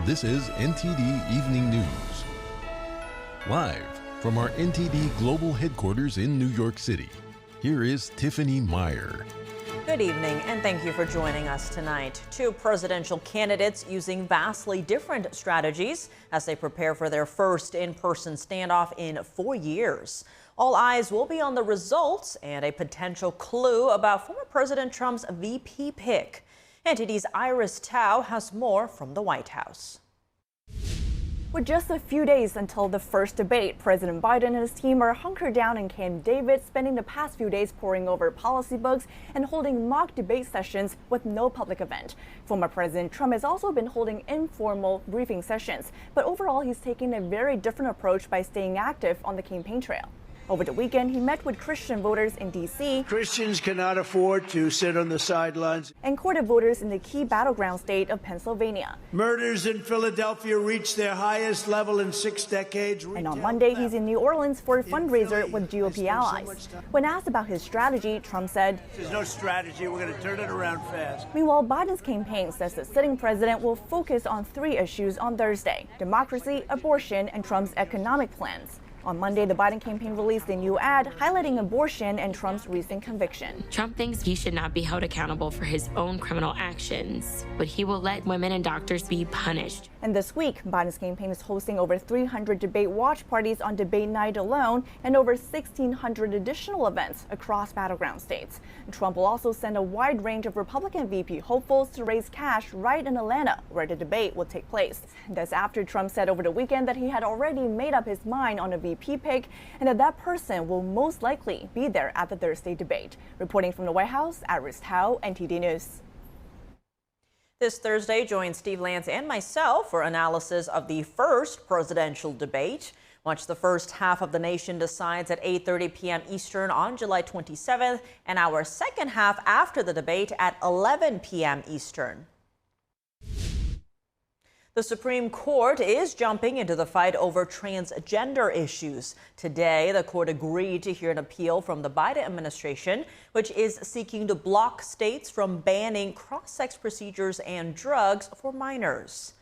This is NTD Evening News. Live from our NTD Global Headquarters in New York City, here is Tiffany Meyer. Good evening, and thank you for joining us tonight. Two presidential candidates using vastly different strategies as they prepare for their first in-person standoff in 4 years. All eyes will be on the results and a potential clue about former President Trump's VP pick. NTD's Iris Tao has more from the White House. With just a few days until the first debate, President Biden and his team are hunkered down in Camp David, spending the past few days poring over policy books and holding mock debate sessions with no public event. Former President Trump has also been holding informal briefing sessions, but overall he's taking a very different approach by staying active on the campaign trail. Over the weekend, he met with Christian voters in D.C. Christians cannot afford to sit on the sidelines. And courted voters in the key battleground state of Pennsylvania. Murders in Philadelphia reached their highest level in 6 decades. And on Monday, he's in New Orleans for a fundraiser with GOP allies. When asked about his strategy, Trump said, "There's no strategy. We're going to turn it around fast." Meanwhile, Biden's campaign says the sitting president will focus on 3 issues on Thursday: democracy, abortion, and Trump's economic plans. On Monday, the Biden campaign released a new ad highlighting abortion and Trump's recent conviction. Trump thinks he should not be held accountable for his own criminal actions, but he will let women and doctors be punished. And this week, Biden's campaign is hosting over 300 debate watch parties on debate night alone and over 1,600 additional events across battleground states. Trump will also send a wide range of Republican VP hopefuls to raise cash right in Atlanta, where the debate will take place. That's after Trump said over the weekend that he had already made up his mind on a VP pick and that person will most likely be there at the Thursday debate. Reporting from the White House, Iris Tao, NTD News. This Thursday, join Steve Lance and myself for analysis of the first presidential debate. Watch the first half of The Nation Decides at 8:30 p.m. Eastern on July 27th, and our second half after the debate at 11 p.m. Eastern. The Supreme Court is jumping into the fight over transgender issues. Today, the court agreed to hear an appeal from the Biden administration, which is seeking to block states from banning cross-sex procedures and drugs for minors.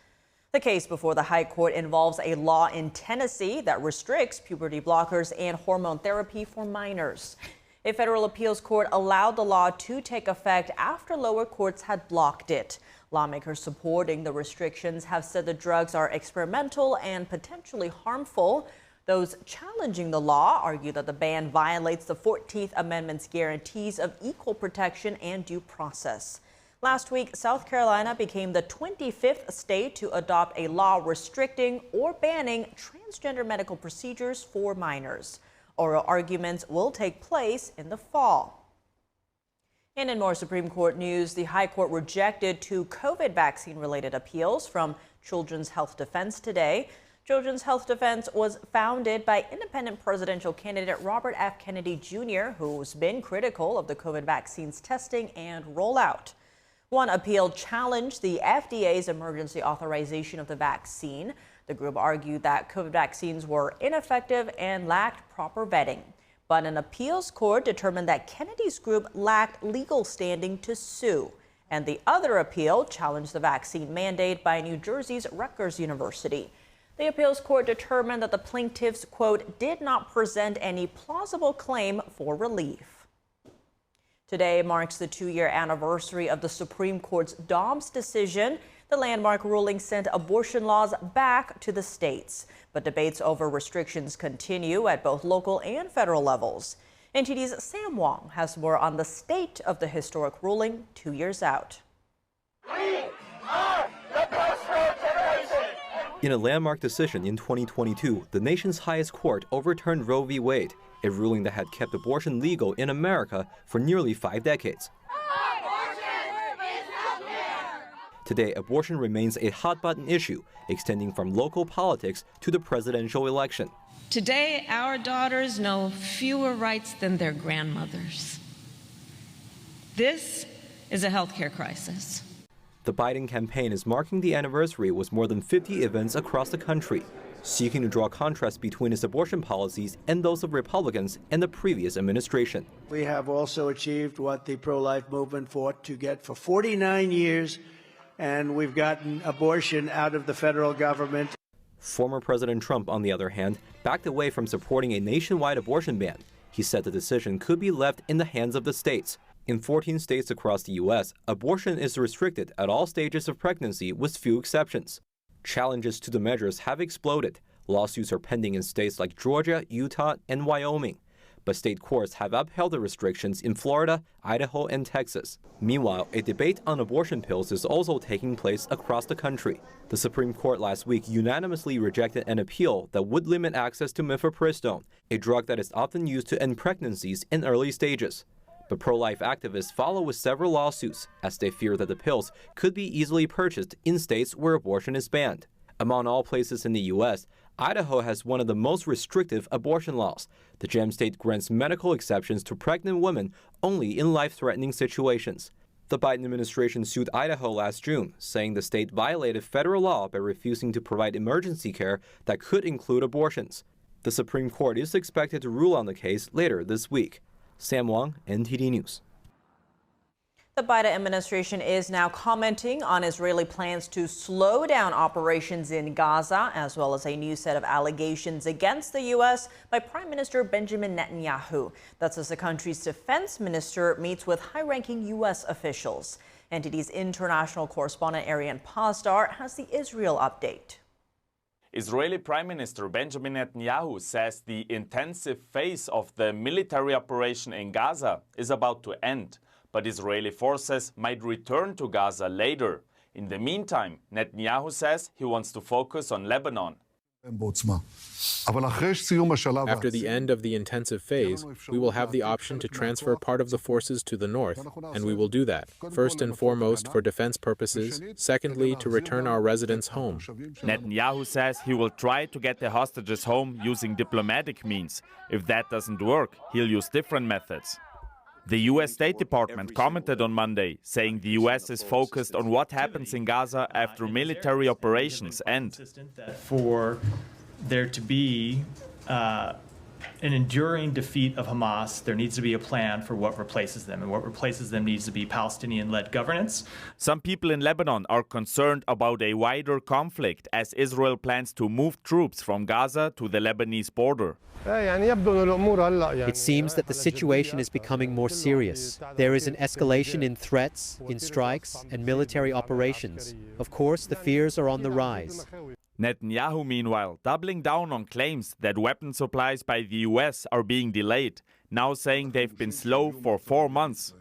The case before the High Court involves a law in Tennessee that restricts puberty blockers and hormone therapy for minors. A federal appeals court allowed the law to take effect after lower courts had blocked it. Lawmakers supporting the restrictions have said the drugs are experimental and potentially harmful. Those challenging the law argue that the ban violates the 14th Amendment's guarantees of equal protection and due process. Last week, South Carolina became the 25th state to adopt a law restricting or banning transgender medical procedures for minors. Oral arguments will take place in the fall. And in more Supreme Court news, the High Court rejected 2 COVID vaccine-related appeals from Children's Health Defense today. Children's Health Defense was founded by independent presidential candidate Robert F. Kennedy Jr., who's been critical of the COVID vaccine's testing and rollout. One appeal challenged the FDA's emergency authorization of the vaccine. The group argued that COVID vaccines were ineffective and lacked proper vetting. But an appeals court determined that Kennedy's group lacked legal standing to sue. And the other appeal challenged the vaccine mandate by New Jersey's Rutgers University. The appeals court determined that the plaintiffs, quote, did not present any plausible claim for relief. Today marks the 2-year anniversary of the Supreme Court's Dobbs decision. The landmark ruling sent abortion laws back to the states. But debates over restrictions continue at both local and federal levels. NTD's Sam Wong has more on the state of the historic ruling 2 years out. We are the Post-Roe generation. In a landmark decision in 2022, the nation's highest court overturned Roe v. Wade, a ruling that had kept abortion legal in America for nearly 5 decades. Today, abortion remains a hot-button issue, extending from local politics to the presidential election. Today, our daughters know fewer rights than their grandmothers. This is a healthcare crisis. The Biden campaign is marking the anniversary with more than 50 events across the country, seeking to draw contrast between its abortion policies and those of Republicans and the previous administration. We have also achieved what the pro-life movement fought to get for 49 years, and we've gotten abortion out of the federal government. Former President Trump, on the other hand, backed away from supporting a nationwide abortion ban. He said the decision could be left in the hands of the states. In 14 states across the U.S., abortion is restricted at all stages of pregnancy with few exceptions. Challenges to the measures have exploded. Lawsuits are pending in states like Georgia, Utah, and Wyoming. But state courts have upheld the restrictions in Florida, Idaho, and Texas. Meanwhile, a debate on abortion pills is also taking place across the country. The Supreme Court last week unanimously rejected an appeal that would limit access to mifepristone, a drug that is often used to end pregnancies in early stages. But pro-life activists follow with several lawsuits, as they fear that the pills could be easily purchased in states where abortion is banned. Among all places in the U.S., Idaho has one of the most restrictive abortion laws. The gem state grants medical exceptions to pregnant women only in life-threatening situations. The Biden administration sued Idaho last June, saying the state violated federal law by refusing to provide emergency care that could include abortions. The Supreme Court is expected to rule on the case later this week. Sam Wang, NTD News. The Biden administration is now commenting on Israeli plans to slow down operations in Gaza, as well as a new set of allegations against the U.S. by Prime Minister Benjamin Netanyahu. That's as the country's defense minister meets with high-ranking U.S. officials. NTD's international correspondent Arian Pazdar has the Israel update. Israeli Prime Minister Benjamin Netanyahu says the intensive phase of the military operation in Gaza is about to end, but Israeli forces might return to Gaza later. In the meantime, Netanyahu says he wants to focus on Lebanon. After the end of the intensive phase, we will have the option to transfer part of the forces to the north, and we will do that, first and foremost for defense purposes, secondly to return our residents home. Netanyahu says he will try to get the hostages home using diplomatic means. If that doesn't work, he'll use different methods. The U.S. State Department commented on Monday, saying the U.S. is focused on what happens in Gaza after military operations end. For there to be an enduring defeat of Hamas, there needs to be a plan for what replaces them, and what replaces them needs to be Palestinian-led governance. Some people in Lebanon are concerned about a wider conflict as Israel plans to move troops from Gaza to the Lebanese border. It seems that the situation is becoming more serious. There is an escalation in threats, in strikes, and military operations. Of course, the fears are on the rise. Netanyahu, meanwhile, doubling down on claims that weapon supplies by the U.S. are being delayed, now saying they've been slow for 4 months.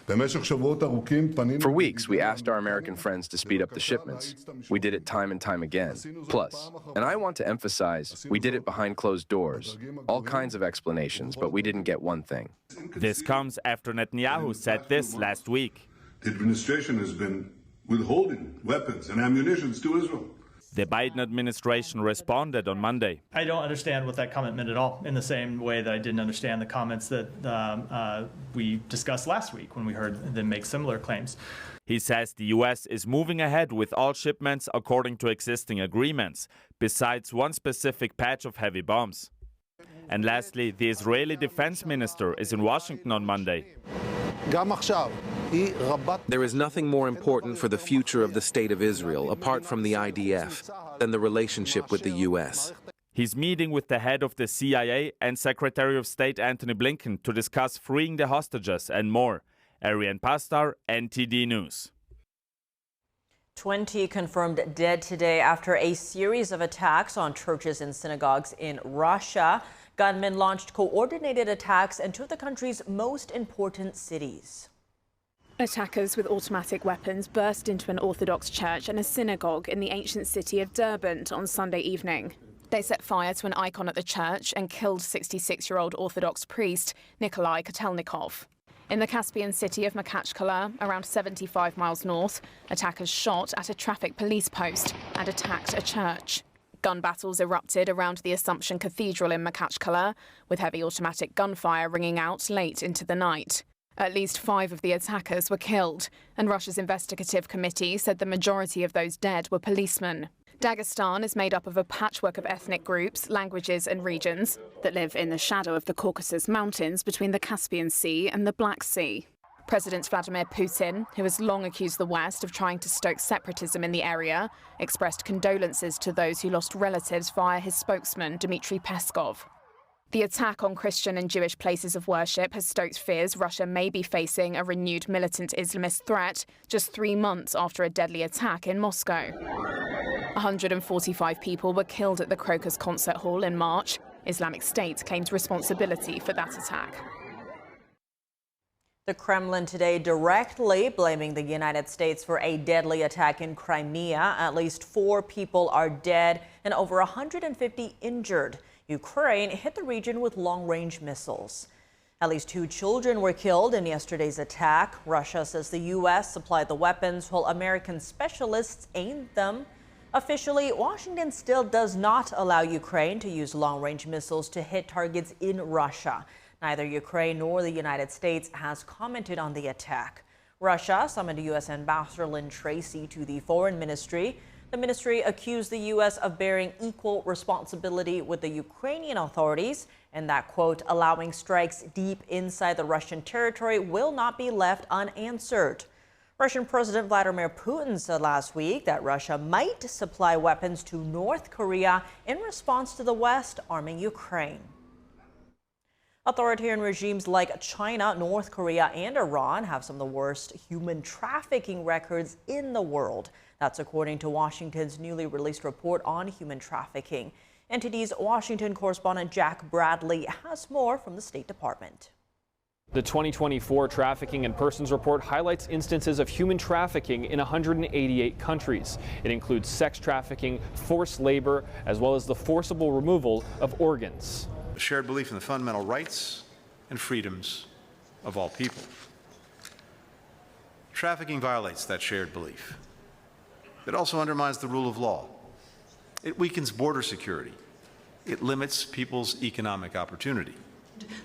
For weeks, we asked our American friends to speed up the shipments. We did it time and time again. Plus, and I want to emphasize, we did it behind closed doors. All kinds of explanations, but we didn't get one thing. This comes after Netanyahu said this last week. The administration has been withholding weapons and ammunition to Israel. The Biden administration responded on Monday. I don't understand what that comment meant at all, in the same way that I didn't understand the comments that we discussed last week when we heard them make similar claims. He says the U.S. is moving ahead with all shipments according to existing agreements, besides one specific patch of heavy bombs. And lastly, the Israeli defense minister is in Washington on Monday. There is nothing more important for the future of the State of Israel, apart from the IDF, than the relationship with the U.S. He's meeting with the head of the CIA and Secretary of State Antony Blinken to discuss freeing the hostages and more. Arian Pazdar, NTD News. 20 confirmed dead today after a series of attacks on churches and synagogues in Russia. Gunmen launched coordinated attacks in two of the country's most important cities. Attackers with automatic weapons burst into an Orthodox church and a synagogue in the ancient city of Derbent on Sunday evening. They set fire to an icon at the church and killed 66-year-old Orthodox priest Nikolai Kotelnikov. In the Caspian city of Makhachkala, around 75 miles north, attackers shot at a traffic police post and attacked a church. Gun battles erupted around the Assumption Cathedral in Makhachkala, with heavy automatic gunfire ringing out late into the night. At least 5 of the attackers were killed, and Russia's investigative committee said the majority of those dead were policemen. Dagestan is made up of a patchwork of ethnic groups, languages and regions that live in the shadow of the Caucasus Mountains between the Caspian Sea and the Black Sea. President Vladimir Putin, who has long accused the West of trying to stoke separatism in the area, expressed condolences to those who lost relatives via his spokesman, Dmitry Peskov. The attack on Christian and Jewish places of worship has stoked fears Russia may be facing a renewed militant Islamist threat just 3 months after a deadly attack in Moscow. 145 people were killed at the Crocus concert hall in March. Islamic State claims responsibility for that attack. The Kremlin today directly blaming the United States for a deadly attack in Crimea. At least 4 people are dead and over 150 injured. Ukraine hit the region with long-range missiles. At least 2 children were killed in yesterday's attack. Russia says the U.S. supplied the weapons while American specialists aimed them. Officially, Washington still does not allow Ukraine to use long-range missiles to hit targets in Russia. Neither Ukraine nor the United States has commented on the attack. Russia summoned U.S. Ambassador Lynn Tracy to the Foreign Ministry. The ministry accused the U.S. of bearing equal responsibility with the Ukrainian authorities and that, quote, allowing strikes deep inside the Russian territory will not be left unanswered. Russian President Vladimir Putin said last week that Russia might supply weapons to North Korea in response to the West arming Ukraine. Authoritarian regimes like China, North Korea, and Iran have some of the worst human trafficking records in the world. That's according to Washington's newly released report on human trafficking. NTD's Washington correspondent Jack Bradley has more from the State Department. The 2024 Trafficking in Persons report highlights instances of human trafficking in 188 countries. It includes sex trafficking, forced labor, as well as the forcible removal of organs. A shared belief in the fundamental rights and freedoms of all people. Trafficking violates that shared belief. It also undermines the rule of law. It weakens border security. It limits people's economic opportunity.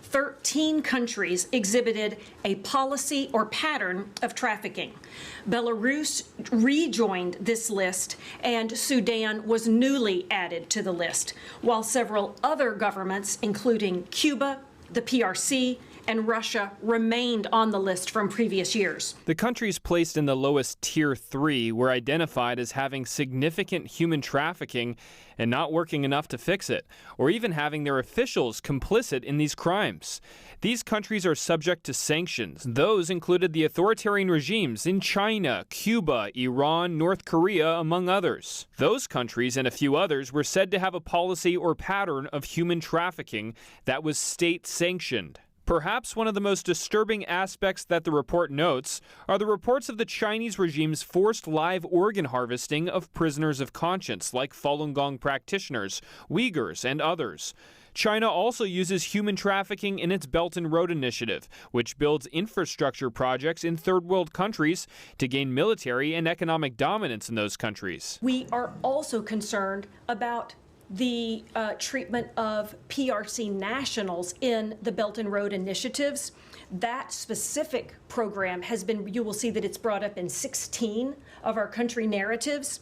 13 countries exhibited a policy or pattern of trafficking. Belarus rejoined this list, and Sudan was newly added to the list, while several other governments, including Cuba, the PRC, and Russia, remained on the list from previous years. The countries placed in the lowest Tier 3 were identified as having significant human trafficking and not working enough to fix it, or even having their officials complicit in these crimes. These countries are subject to sanctions. Those included the authoritarian regimes in China, Cuba, Iran, North Korea, among others. Those countries and a few others were said to have a policy or pattern of human trafficking that was state-sanctioned. Perhaps one of the most disturbing aspects that the report notes are the reports of the Chinese regime's forced live organ harvesting of prisoners of conscience like Falun Gong practitioners, Uyghurs, and others. China also uses human trafficking in its Belt and Road Initiative, which builds infrastructure projects in third world countries to gain military and economic dominance in those countries. We are also concerned about the treatment of PRC nationals in the Belt and Road initiatives. That specific program has been, you will see that it's brought up in 16 of our country narratives.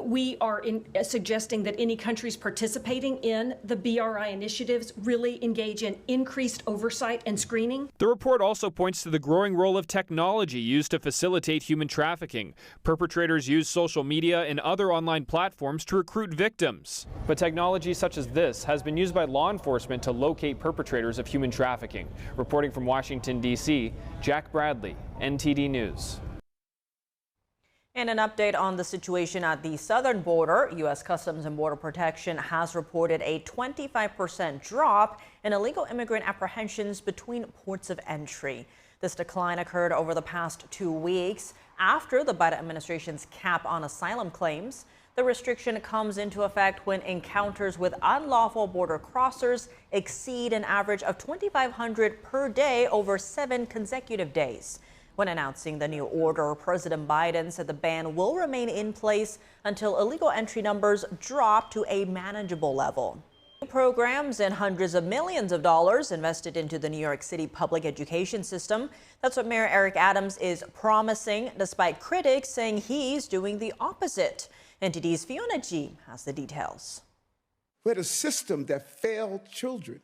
We are suggesting that any countries participating in the BRI initiatives really engage in increased oversight and screening. The report also points to the growing role of technology used to facilitate human trafficking. Perpetrators use social media and other online platforms to recruit victims. But technology such as this has been used by law enforcement to locate perpetrators of human trafficking. Reporting from Washington, D.C., Jack Bradley, NTD News. And an update on the situation at the southern border. U.S. Customs and Border Protection has reported a 25% drop in illegal immigrant apprehensions between ports of entry. This decline occurred over the past 2 weeks after the Biden administration's cap on asylum claims. The restriction comes into effect when encounters with unlawful border crossers exceed an average of 2,500 per day over 7 consecutive days. When announcing the new order, President Biden said the ban will remain in place until illegal entry numbers drop to a manageable level. Programs and hundreds of millions of dollars invested into the New York City public education system. That's what Mayor Eric Adams is promising, despite critics saying he's doing the opposite. NTD's Fiona G has the details. We had a system that failed children.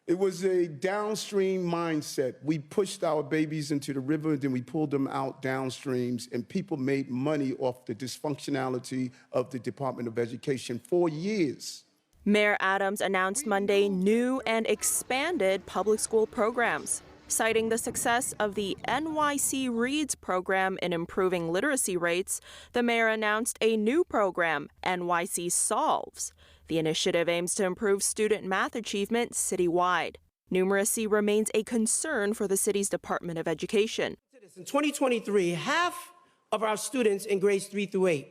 It was a downstream mindset. We pushed our babies into the river, and then we pulled them out downstreams, and people made money off the dysfunctionality of the Department of Education for years. Mayor Adams announced Monday new and expanded public school programs. Citing the success of the NYC Reads program in improving literacy rates, the mayor announced a new program, NYC Solves. The initiative aims to improve student math achievement citywide. Numeracy remains a concern for the city's Department of Education. In 2023, half of our students in grades 3 through 8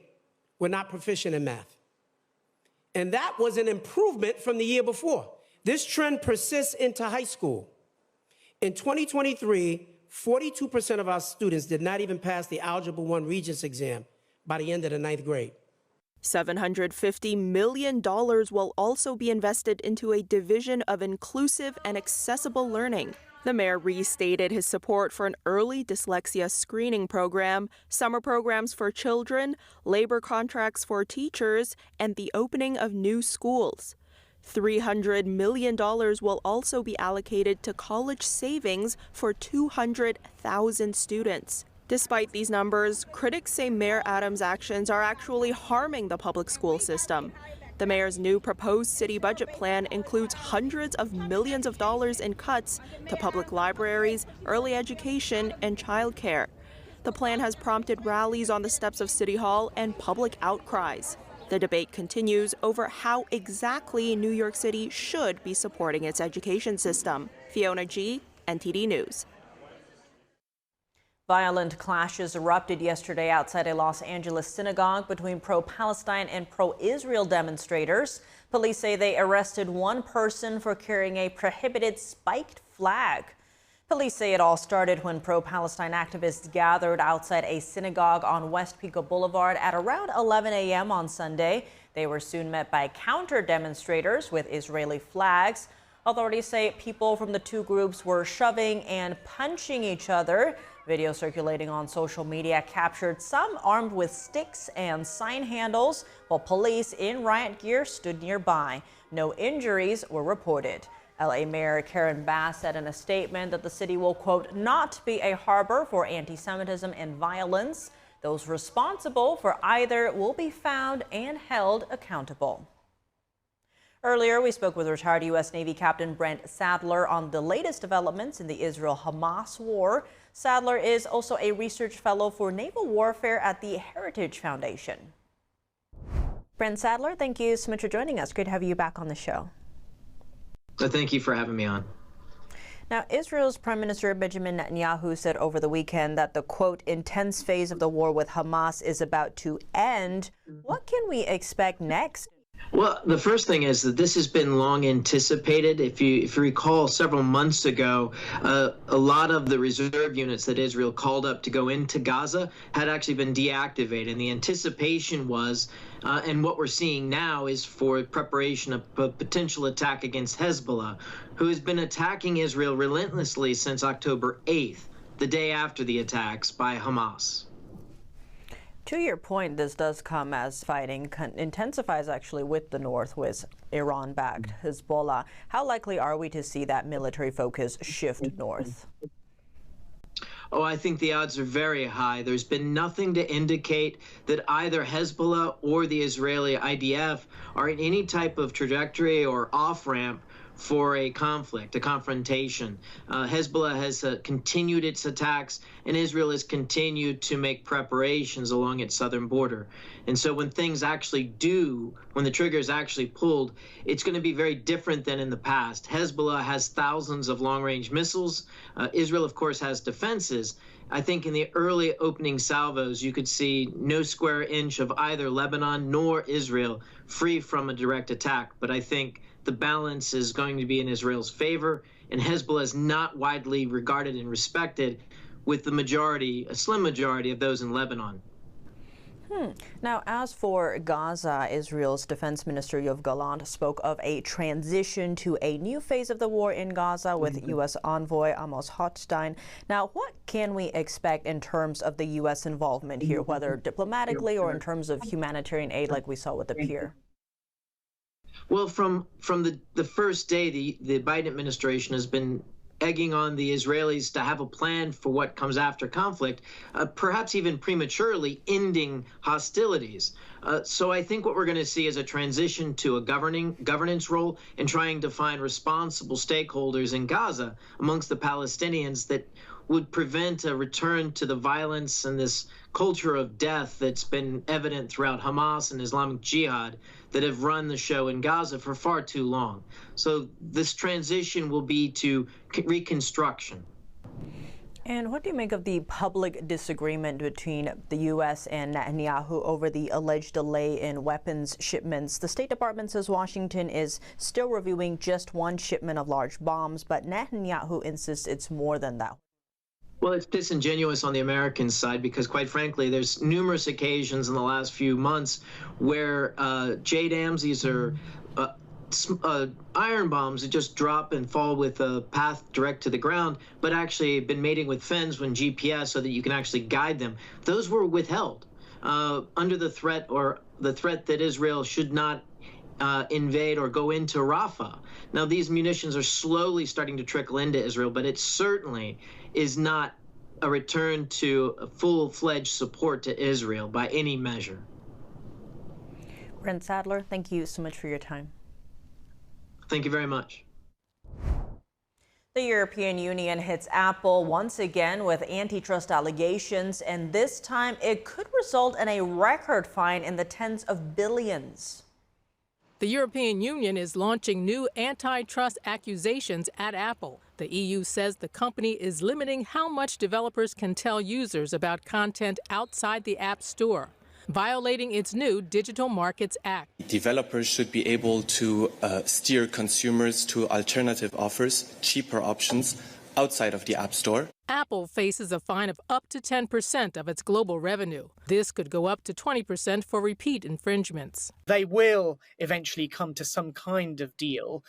were not proficient in math. And that was an improvement from the year before. This trend persists into high school. In 2023, 42% of our students did not even pass the Algebra 1 Regents exam by the end of the 9th grade. $750 million will also be invested into a division of inclusive and accessible learning. The mayor restated his support for an early dyslexia screening program, summer programs for children, labor contracts for teachers, and the opening of new schools. $300 million will also be allocated to college savings for 200,000 students. Despite these numbers, critics say Mayor Adams' actions are actually harming the public school system. The mayor's new proposed city budget plan includes hundreds of millions of dollars in cuts to public libraries, early education, and childcare. The plan has prompted rallies on the steps of City Hall and public outcries. The debate continues over how exactly New York City should be supporting its education system. Fiona G., NTD News. Violent clashes erupted yesterday outside a Los Angeles synagogue between pro-Palestine and pro-Israel demonstrators. Police say they arrested one person for carrying a prohibited spiked flag. Police say it all started when pro-Palestine activists gathered outside a synagogue on West Pico Boulevard at around 11 a.m. on Sunday. They were soon met by counter-demonstrators with Israeli flags. Authorities say people from the two groups were shoving and punching each other. Video circulating on social media captured some armed with sticks and sign handles, while police in riot gear stood nearby. No injuries were reported. LA Mayor Karen Bass said in a statement that the city will, quote, not be a harbor for anti-Semitism and violence. Those responsible for either will be found and held accountable. Earlier, we spoke with retired U.S. Navy Captain Brent Sadler on the latest developments in the Israel-Hamas war. Sadler is also a research fellow for naval warfare at the Heritage Foundation. Brent Sadler, thank you so much for joining us. Great to have you back on the show. Thank you for having me on. Now, Israel's Prime Minister Benjamin Netanyahu said over the weekend that the, quote, intense phase of the war with Hamas is about to end. What can we expect next? Well, the first thing is that this has been long anticipated. If you recall, several months ago, a lot of the reserve units that Israel called up to go into Gaza had actually been deactivated. And the anticipation was, and what we're seeing now is for preparation of a potential attack against Hezbollah, who has been attacking Israel relentlessly since October 8th, the day after the attacks by Hamas. To your point, this does come as fighting intensifies actually with the north, with Iran-backed Hezbollah. How likely are we to see that military focus shift north? Oh, I think the odds are very high. There's been nothing to indicate that either Hezbollah or the Israeli IDF are in any type of trajectory or off-ramp for a conflict, a confrontation. Hezbollah has continued its attacks, and Israel has continued to make preparations along its southern border. And so when things actually when the trigger is actually pulled, it's going to be very different than in the past. Hezbollah has thousands of long-range missiles. Israel, of course, has defenses. I think in the early opening salvos, you could see no square inch of either Lebanon nor Israel free from a direct attack. But I think the balance is going to be in Israel's favor, and Hezbollah is not widely regarded and respected with the majority, a slim majority of those in Lebanon. Now, as for Gaza, Israel's Defense Minister Yoav Gallant spoke of a transition to a new phase of the war in Gaza with U.S. envoy Amos Hochstein. Now, what can we expect in terms of the U.S. involvement here, whether diplomatically or in terms of humanitarian aid like we saw with the pier? Well, from the first day, the Biden administration has been egging on the Israelis to have a plan for what comes after conflict, perhaps even prematurely ending hostilities. So I think what we're going to see is a transition to a governance role in trying to find responsible stakeholders in Gaza amongst the Palestinians that would prevent a return to the violence and this culture of death that's been evident throughout Hamas and Islamic Jihad that have run the show in Gaza for far too long. So this transition will be to reconstruction. And what do you make of the public disagreement between the U.S. and Netanyahu over the alleged delay in weapons shipments? The State Department says Washington is still reviewing just one shipment of large bombs, but Netanyahu insists it's more than that. Well, it's disingenuous on the American side because, quite frankly, there's numerous occasions in the last few months where JDAMs, these are iron bombs that just drop and fall with a path direct to the ground, but actually been mating with fins when GPS so that you can actually guide them. Those were withheld under the threat that Israel should not invade or go into Rafah. Now, these munitions are slowly starting to trickle into Israel, but it certainly is not a return to a full-fledged support to Israel by any measure. Brent Sadler, thank you so much for your time. Thank you very much. The European Union hits Apple once again with antitrust allegations, and this time it could result in a record fine in the tens of billions. The European Union is launching new antitrust accusations at Apple. The EU says the company is limiting how much developers can tell users about content outside the App Store, violating its new Digital Markets Act. Developers should be able to steer consumers to alternative offers, cheaper options outside of the App Store. Apple faces a fine of up to 10% of its global revenue. This could go up to 20% for repeat infringements. They will eventually come to some kind of deal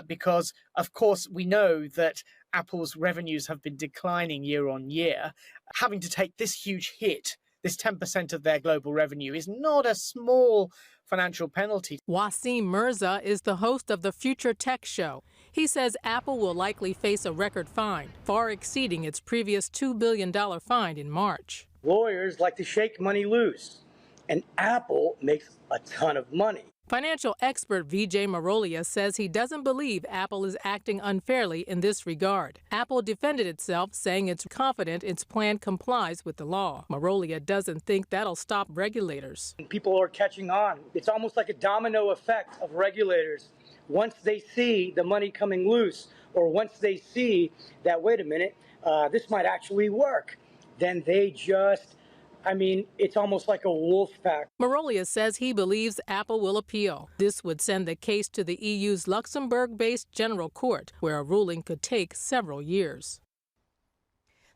because, of course, we know that Apple's revenues have been declining year on year. Having to take this huge hit, this 10% of their global revenue, is not a small financial penalty. Wasim Mirza is the host of the Future Tech Show. He says Apple will likely face a record fine, far exceeding its previous $2 billion fine in March. Lawyers like to shake money loose, and Apple makes a ton of money. Financial expert Vijay Marolia says he doesn't believe Apple is acting unfairly in this regard. Apple defended itself, saying it's confident its plan complies with the law. Marolia doesn't think that'll stop regulators. People are catching on. It's almost like a domino effect of regulators. Once they see the money coming loose, or once they see that, wait a minute, this might actually work, then they just, it's almost like a wolf pack. Marolia says he believes Apple will appeal. This would send the case to the EU's Luxembourg-based General Court, where a ruling could take several years.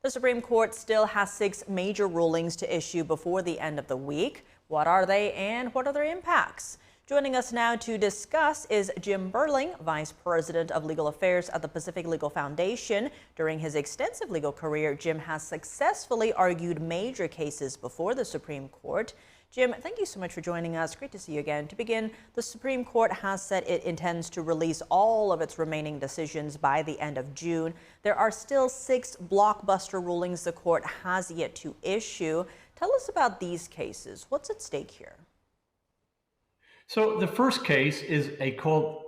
The Supreme Court still has 6 major rulings to issue before the end of the week. What are they and what are their impacts? Joining us now to discuss is Jim Burling, Vice President of Legal Affairs at the Pacific Legal Foundation. During his extensive legal career, Jim has successfully argued major cases before the Supreme Court. Jim, thank you so much for joining us. Great to see you again. To begin, the Supreme Court has said it intends to release all of its remaining decisions by the end of June. There are still 6 blockbuster rulings the court has yet to issue. Tell us about these cases. What's at stake here? So the first case is a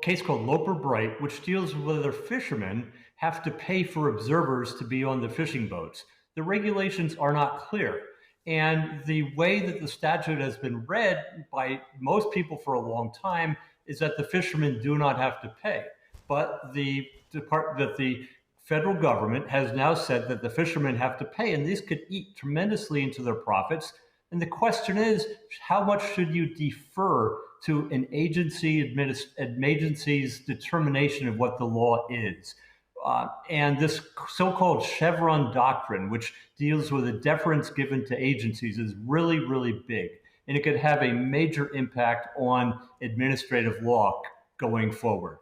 case called Loper Bright, which deals with whether fishermen have to pay for observers to be on the fishing boats. The regulations are not clear. And the way that the statute has been read by most people for a long time is that the fishermen do not have to pay. But the federal government has now said that the fishermen have to pay, and these could eat tremendously into their profits. And the question is, how much should you defer to an agency's determination of what the law is? And this so-called Chevron doctrine, which deals with the deference given to agencies, is really, really big. And it could have a major impact on administrative law going forward.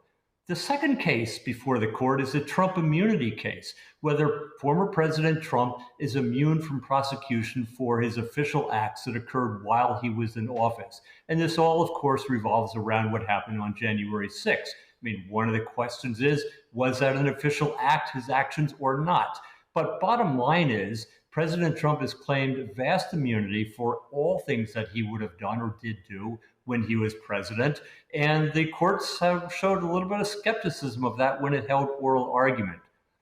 The second case before the court is a Trump immunity case, whether former President Trump is immune from prosecution for his official acts that occurred while he was in office. And this all, of course, revolves around what happened on January 6th. I mean, one of the questions is, was that an official act, his actions, or not? But bottom line is, President Trump has claimed vast immunity for all things that he would have done or did do when he was president. And the courts have showed a little bit of skepticism of that when it held oral argument.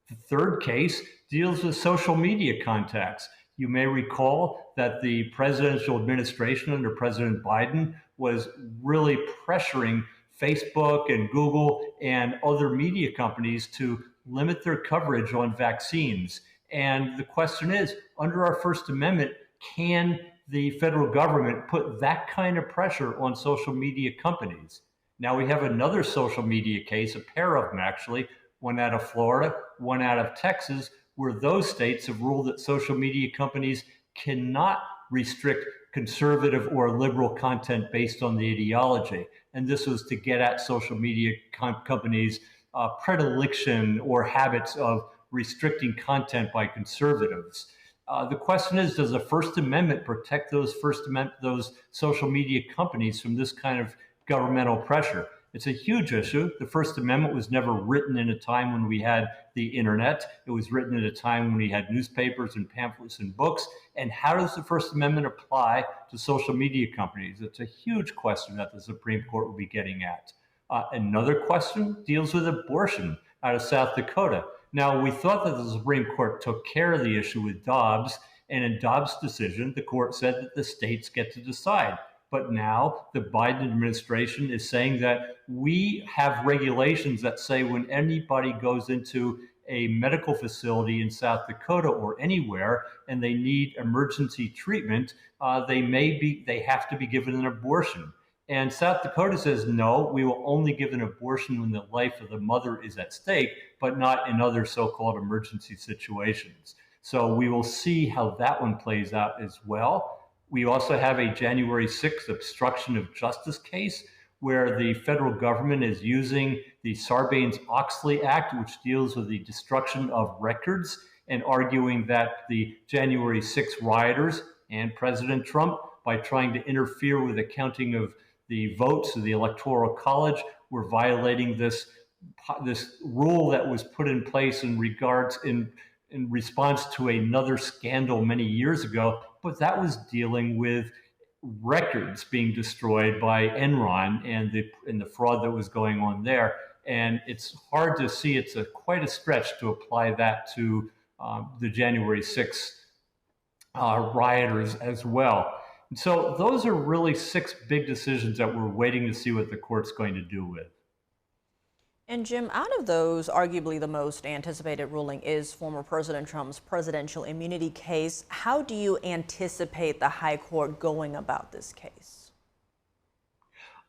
The third case deals with social media contacts. You may recall that the presidential administration under President Biden was really pressuring Facebook and Google and other media companies to limit their coverage on vaccines. And the question is, under our First Amendment, can the federal government put that kind of pressure on social media companies? Now we have another social media case, a pair of them actually, one out of Florida, one out of Texas, where those states have ruled that social media companies cannot restrict conservative or liberal content based on the ideology. And this was to get at social media companies' predilection or habits of restricting content by conservatives. The question is, does the First Amendment protect those social media companies from this kind of governmental pressure? It's a huge issue. The First Amendment was never written in a time when we had the internet. It was written at a time when we had newspapers and pamphlets and books. And how does the First Amendment apply to social media companies? It's a huge question that the Supreme Court will be getting at. Another question deals with abortion out of South Dakota. Now, we thought that the Supreme Court took care of the issue with Dobbs, and in Dobbs' decision, the court said that the states get to decide. But now the Biden administration is saying that we have regulations that say when anybody goes into a medical facility in South Dakota or anywhere and they need emergency treatment, they have to be given an abortion. And South Dakota says, no, we will only give an abortion when the life of the mother is at stake, but not in other so-called emergency situations. So we will see how that one plays out as well. We also have a January 6th obstruction of justice case where the federal government is using the Sarbanes-Oxley Act, which deals with the destruction of records, and arguing that the January 6th rioters and President Trump, by trying to interfere with the counting of the votes of the Electoral College, were violating this rule that was put in place in response to another scandal many years ago. But that was dealing with records being destroyed by Enron and the fraud that was going on there. And it's hard to see, it's quite a stretch to apply that to the January 6th rioters as well. And so those are really 6 big decisions that we're waiting to see what the court's going to do with. And Jim, out of those, arguably the most anticipated ruling is former President Trump's presidential immunity case. How do you anticipate the high court going about this case?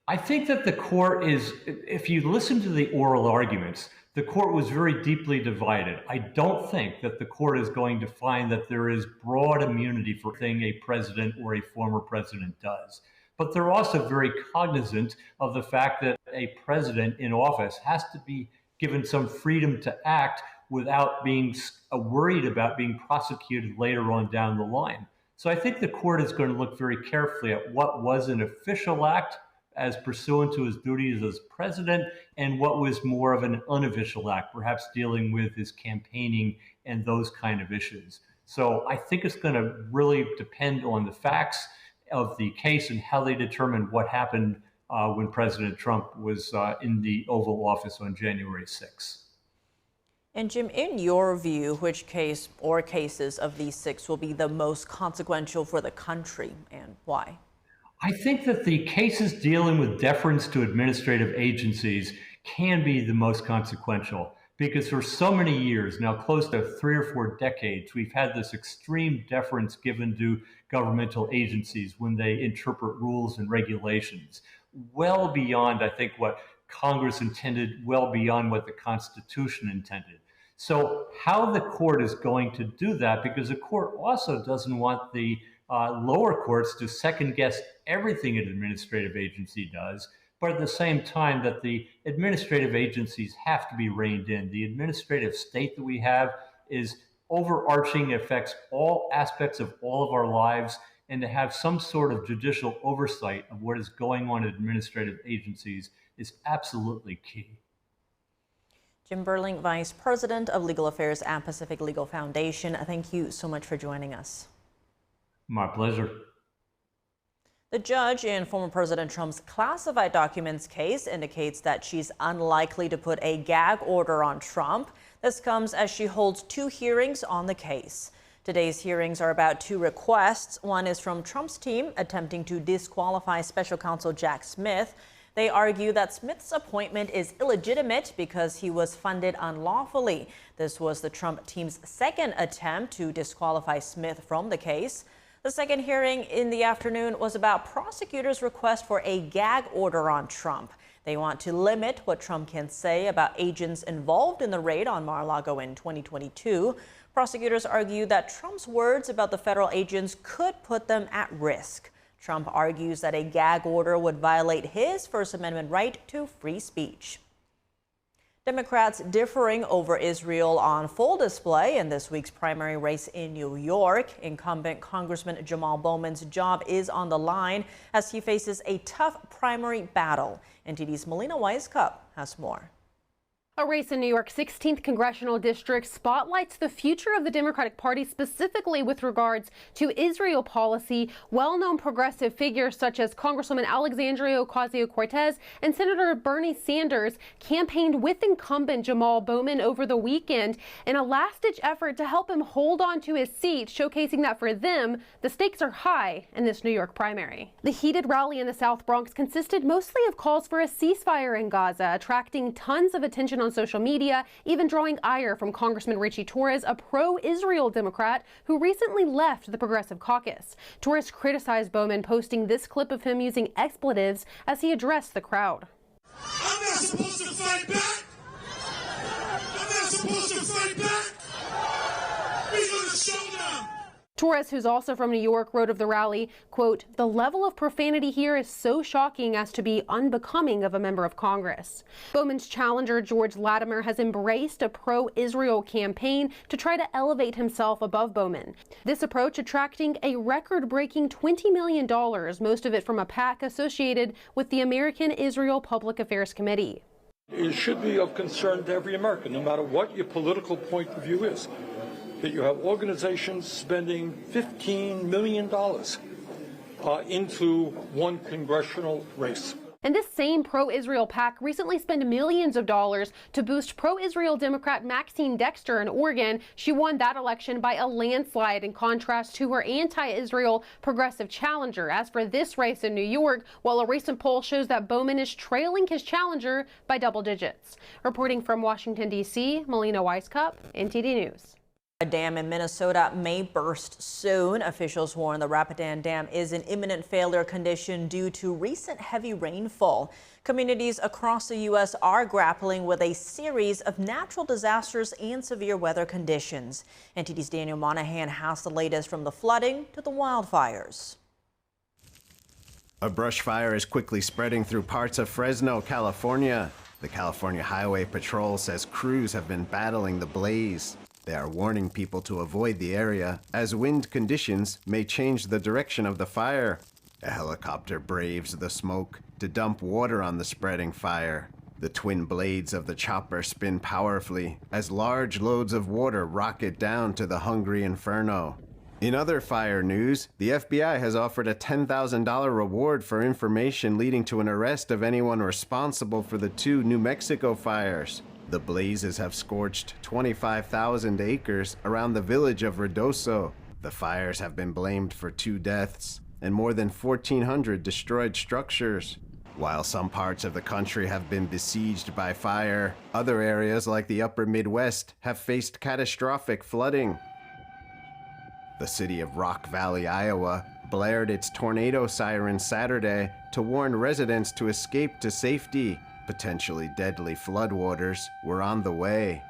I think that the court is, if you listen to the oral arguments, the court was very deeply divided. I don't think that the court is going to find that there is broad immunity for anything a president or a former president does. But they're also very cognizant of the fact that a president in office has to be given some freedom to act without being worried about being prosecuted later on down the line. So I think the court is going to look very carefully at what was an official act as pursuant to his duties as president and what was more of an unofficial act, perhaps dealing with his campaigning and those kind of issues. So I think it's going to really depend on the facts of the case and how they determine what happened when President Trump was in the Oval Office on January 6th. And Jim, in your view, which case or cases of these 6 will be the most consequential for the country and why? I think that the cases dealing with deference to administrative agencies can be the most consequential because for so many years, now close to 3 or 4 decades, we've had this extreme deference given to governmental agencies when they interpret rules and regulations, well beyond, I think, what Congress intended, well beyond what the Constitution intended. So how the court is going to do that, because the court also doesn't want the lower courts to second guess everything an administrative agency does, but at the same time that the administrative agencies have to be reined in. The administrative state that we have is overarching, affects all aspects of all of our lives, and to have some sort of judicial oversight of what is going on in administrative agencies is absolutely key. Jim Burling, Vice President of Legal Affairs at Pacific Legal Foundation, thank you so much for joining us. My pleasure. The judge in former President Trump's classified documents case indicates that she's unlikely to put a gag order on Trump. This comes as she holds 2 hearings on the case. Today's hearings are about 2 requests. One is from Trump's team attempting to disqualify special counsel Jack Smith. They argue that Smith's appointment is illegitimate because he was funded unlawfully. This was the Trump team's second attempt to disqualify Smith from the case. The second hearing in the afternoon was about prosecutors' request for a gag order on Trump. They want to limit what Trump can say about agents involved in the raid on Mar-a-Lago in 2022. Prosecutors argue that Trump's words about the federal agents could put them at risk. Trump argues that a gag order would violate his First Amendment right to free speech. Democrats differing over Israel on full display in this week's primary race in New York. Incumbent Congressman Jamal Bowman's job is on the line as he faces a tough primary battle. NTD's Melina Weiskup has more. A race in New York's 16th congressional district spotlights the future of the Democratic Party, specifically with regards to Israel policy. Well-known progressive figures such as Congresswoman Alexandria Ocasio-Cortez and Senator Bernie Sanders campaigned with incumbent Jamal Bowman over the weekend in a last-ditch effort to help him hold on to his seat, showcasing that for them, the stakes are high in this New York primary. The heated rally in the South Bronx consisted mostly of calls for a ceasefire in Gaza, attracting tons of attention on social media, even drawing ire from Congressman Richie Torres, a pro-Israel Democrat who recently left the Progressive Caucus. Torres criticized Bowman, posting this clip of him using expletives as he addressed the crowd. I'm not supposed to fight back. I'm not supposed to fight back. We're going to show them. Torres, who's also from New York, wrote of the rally, quote, "The level of profanity here is so shocking as to be unbecoming of a member of Congress." Bowman's challenger, George Latimer, has embraced a pro-Israel campaign to try to elevate himself above Bowman. This approach attracting a record-breaking $20 million, most of it from a PAC associated with the American Israel Public Affairs Committee. It should be of concern to every American, no matter what your political point of view is, that you have organizations spending $15 million into one congressional race. And this same pro-Israel PAC recently spent millions of dollars to boost pro-Israel Democrat Maxine Dexter in Oregon. She won that election by a landslide in contrast to her anti-Israel progressive challenger. As for this race in New York, well, a recent poll shows that Bowman is trailing his challenger by double digits. Reporting from Washington, D.C., Melina Weiskup, NTD News. A dam in Minnesota may burst soon. Officials warn the Rapidan Dam is in imminent failure condition due to recent heavy rainfall. Communities across the U.S. are grappling with a series of natural disasters and severe weather conditions. NTD's Daniel Monahan has the latest from the flooding to the wildfires. A brush fire is quickly spreading through parts of Fresno, California. The California Highway Patrol says crews have been battling the blaze. They are warning people to avoid the area as wind conditions may change the direction of the fire. A helicopter braves the smoke to dump water on the spreading fire. The twin blades of the chopper spin powerfully as large loads of water rocket down to the hungry inferno. In other fire news, the FBI has offered a $10,000 reward for information leading to an arrest of anyone responsible for the 2 New Mexico fires. The blazes have scorched 25,000 acres around the village of Ruidoso. The fires have been blamed for 2 deaths and more than 1,400 destroyed structures. While some parts of the country have been besieged by fire, other areas like the upper Midwest have faced catastrophic flooding. The city of Rock Valley, Iowa, blared its tornado siren Saturday to warn residents to escape to safety. Potentially deadly floodwaters were on the way.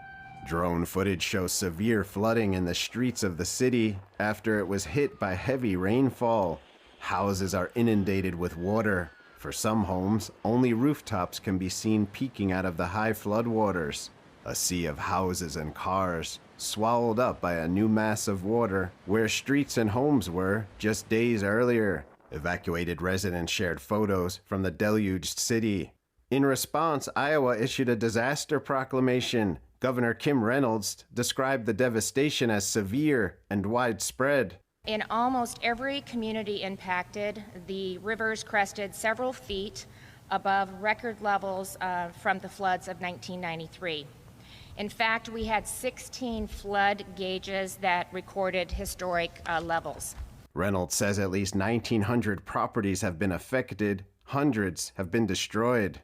Drone footage shows severe flooding in the streets of the city after it was hit by heavy rainfall. Houses are inundated with water. For some homes, only rooftops can be seen peeking out of the high floodwaters. A sea of houses and cars, swallowed up by a new mass of water where streets and homes were just days earlier. Evacuated residents shared photos from the deluged city. In response, Iowa issued a disaster proclamation. Governor Kim Reynolds described the devastation as severe and widespread. In almost every community impacted, the rivers crested several feet above record levels from the floods of 1993. In fact, we had 16 flood gauges that recorded historic levels. Reynolds says at least 1,900 properties have been affected, hundreds have been destroyed.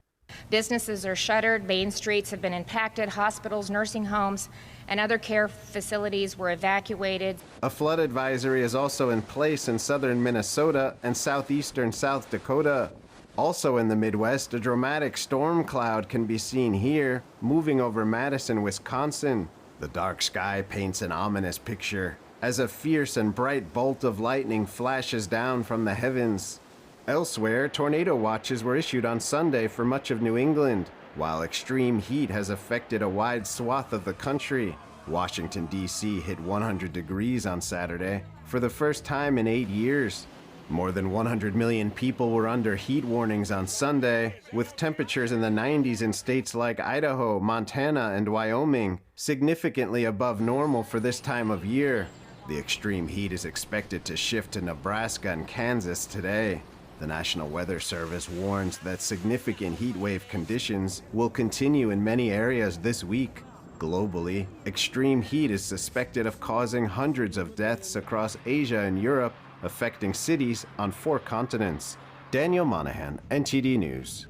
Businesses are shuttered, main streets have been impacted, hospitals, nursing homes, and other care facilities were evacuated. A flood advisory is also in place in southern Minnesota and southeastern South Dakota. Also in the Midwest, a dramatic storm cloud can be seen here, moving over Madison, Wisconsin. The dark sky paints an ominous picture as a fierce and bright bolt of lightning flashes down from the heavens. Elsewhere, tornado watches were issued on Sunday for much of New England, while extreme heat has affected a wide swath of the country. Washington, D.C. hit 100 degrees on Saturday for the first time in 8 years. More than 100 million people were under heat warnings on Sunday, with temperatures in the 90s in states like Idaho, Montana, and Wyoming, significantly above normal for this time of year. The extreme heat is expected to shift to Nebraska and Kansas today. The National Weather Service warns that significant heat wave conditions will continue in many areas this week. Globally, extreme heat is suspected of causing hundreds of deaths across Asia and Europe, affecting cities on 4 continents. Daniel Monahan, NTD News.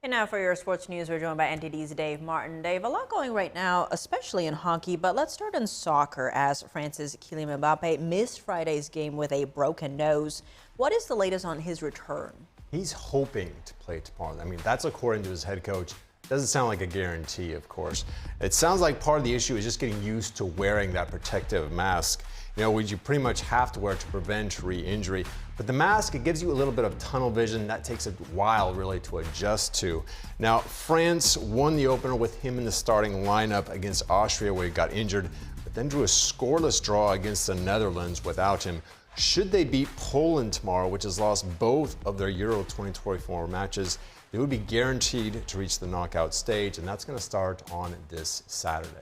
And now for your sports news, we're joined by NTD's Dave Martin. Dave, a lot going right now, especially in hockey, but let's start in soccer as France's Kylian Mbappe missed Friday's game with a broken nose. What is the latest on his return? He's hoping to play tomorrow. I mean, that's according to his head coach. Doesn't sound like a guarantee, of course. It sounds like part of the issue is just getting used to wearing that protective mask. You know, you pretty much have to wear it to prevent re-injury. But the mask, it gives you a little bit of tunnel vision. That takes a while really to adjust to. Now, France won the opener with him in the starting lineup against Austria, where he got injured, but then drew a scoreless draw against the Netherlands without him. Should they beat Poland tomorrow, which has lost both of their Euro 2024 matches, they would be guaranteed to reach the knockout stage, and that's going to start on this Saturday.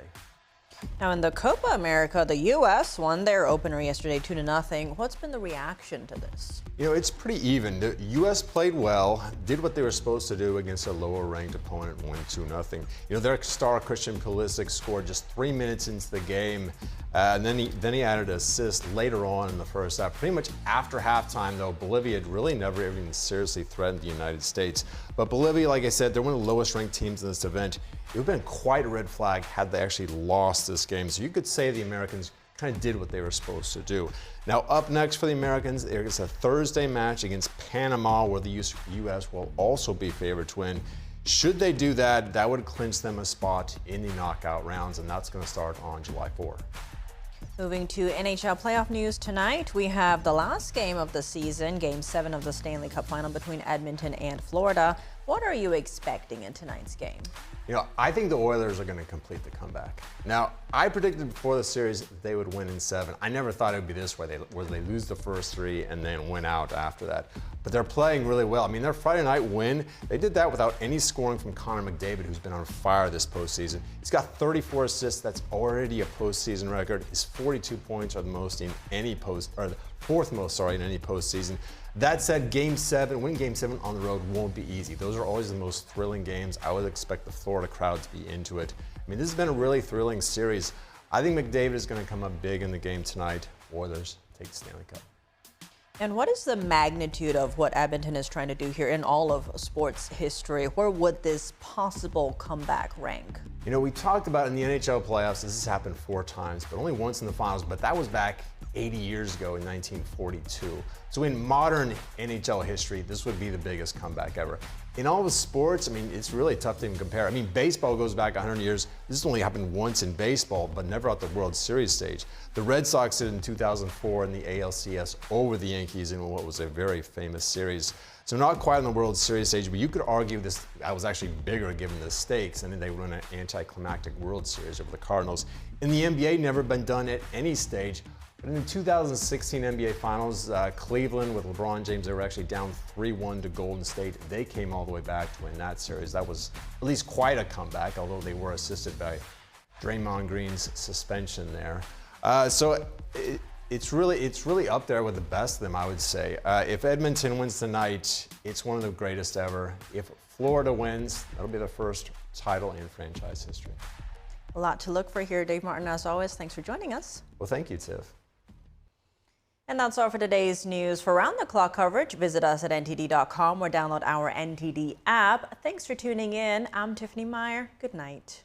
Now in the Copa America, the U.S. won their opener yesterday 2-0. What's been the reaction to this? You know, it's pretty even. The U.S. played well, did what they were supposed to do against a lower-ranked opponent, won 2-0. You know, their star Christian Pulisic scored just 3 minutes into the game, and then he added an assist later on in the first half. Pretty much after halftime, though, Bolivia had really never even seriously threatened the United States. But Bolivia, like I said, they're one of the lowest-ranked teams in this event. It would have been quite a red flag had they actually lost this game. So you could say the Americans kind of did what they were supposed to do. Now, up next for the Americans, there's a Thursday match against Panama, where the U.S. will also be favored to win. Should they do that, that would clinch them a spot in the knockout rounds, and that's going to start on July 4. Moving to NHL playoff news tonight, we have the last game of the season, Game 7 of the Stanley Cup Final between Edmonton and Florida. What are you expecting in tonight's game? You know, I think the Oilers are going to complete the comeback. Now, I predicted before the series they would win in 7. I never thought it would be this way, where they lose the first 3 and then win out after that. But they're playing really well. I mean, their Friday night win, they did that without any scoring from Connor McDavid, who's been on fire this postseason. He's got 34 assists. That's already a postseason record. His 42 points are the most in any fourth most, in any postseason. That said, winning Game 7 on the road won't be easy. Those are always the most thrilling games. I would expect the Florida crowd to be into it. I mean, this has been a really thrilling series. I think McDavid is going to come up big in the game tonight. Oilers take the Stanley Cup. And what is the magnitude of what Edmonton is trying to do here in all of sports history? Where would this possible comeback rank? You know, we talked about in the NHL playoffs, this has happened 4 times, but only once in the finals, but that was back 80 years ago in 1942. So in modern NHL history, this would be the biggest comeback ever. In all the sports, I mean, it's really tough to even compare. I mean, baseball goes back 100 years. This has only happened once in baseball, but never at the World Series stage. The Red Sox did in 2004 in the ALCS over the Yankees in what was a very famous series. So not quite on the World Series stage, but you could argue this was actually bigger given the stakes, and then they won an anticlimactic World Series over the Cardinals. In the NBA, never been done at any stage. But in the 2016 NBA Finals, Cleveland with LeBron James, they were actually down 3-1 to Golden State. They came all the way back to win that series. That was at least quite a comeback, although they were assisted by Draymond Green's suspension there. So it's really up there with the best of them, I would say. If Edmonton wins tonight, it's one of the greatest ever. If Florida wins, that'll be the first title in franchise history. A lot to look for here. Dave Martin, as always, thanks for joining us. Well, thank you, Tiff. And that's all for today's news. For round-the-clock coverage, visit us at ntd.com or download our NTD app. Thanks for tuning in. I'm Tiffany Meyer. Good night.